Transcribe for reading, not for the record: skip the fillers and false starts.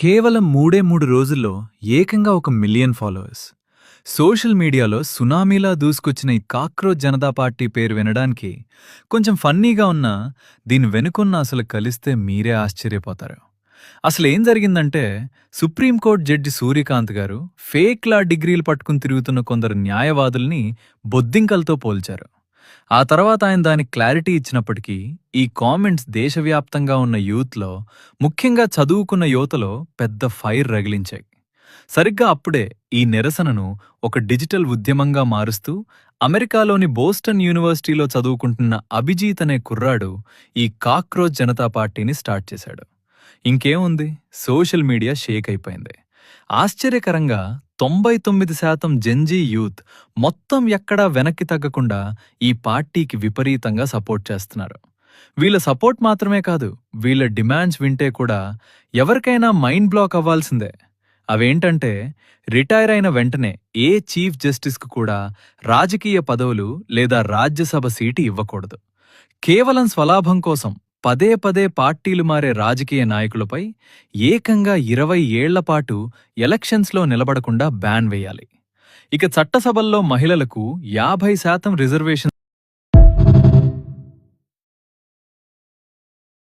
కేవలం 3 రోజుల్లో ఏకంగా 1 మిలియన్ ఫాలోవర్స్. సోషల్ మీడియాలో సునామీలా దూసుకొచ్చిన ఈ కాక్రోచ్ జనతా పార్టీ పేరు వినడానికి కొంచెం ఫన్నీగా ఉన్నా, దీని వెనుకున్న అసలు కలిస్తే మీరే ఆశ్చర్యపోతారు. అసలేం జరిగిందంటే, సుప్రీంకోర్టు జడ్జి సూర్యకాంత్ గారు ఫేక్ లా డిగ్రీలు పట్టుకుని తిరుగుతున్న కొందరు న్యాయవాదుల్ని బొద్దింకలతో పోల్చారు. ఆ తర్వాత ఆయన దానికి క్లారిటీ ఇచ్చినప్పటికీ, ఈ కామెంట్స్ దేశవ్యాప్తంగా ఉన్న యూత్లో, ముఖ్యంగా చదువుకున్న యువతలో పెద్ద ఫైర్ రగిలించాయి. సరిగ్గా అప్పుడే ఈ నిరసనను ఒక డిజిటల్ ఉద్యమంగా మారుస్తూ, అమెరికాలోని బోస్టన్ యూనివర్సిటీలో చదువుకుంటున్న అభిజీత్ అనే కుర్రాడు ఈ కాక్రోచ్ జనతా పార్టీని స్టార్ట్ చేశాడు. ఇంకేముంది, సోషల్ మీడియా షేక్ అయిపోయింది. ఆశ్చర్యకరంగా 99% జెన్జీ యూత్ మొత్తం ఎక్కడా వెనక్కి తగ్గకుండా ఈ పార్టీకి విపరీతంగా సపోర్ట్ చేస్తున్నారు. వీళ్ళ సపోర్ట్ మాత్రమే కాదు, వీళ్ళ డిమాండ్స్ వింటే కూడా ఎవరికైనా మైండ్ బ్లాక్ అవ్వాల్సిందే. అవేంటంటే, రిటైర్ అయిన వెంటనే ఏ చీఫ్ జస్టిస్కు కూడా రాజకీయ పదవులు లేదా రాజ్యసభ సీటు ఇవ్వకూడదు. కేవలం స్వలాభం కోసం పదే పదే పార్టీలు మారే రాజకీయ నాయకులపై ఏకంగా 20 ఏళ్లపాటు ఎలక్షన్స్లో నిలబడకుండా బ్యాన్ వేయాలి. ఇక చట్టసభల్లో మహిళలకు 50% రిజర్వేషన్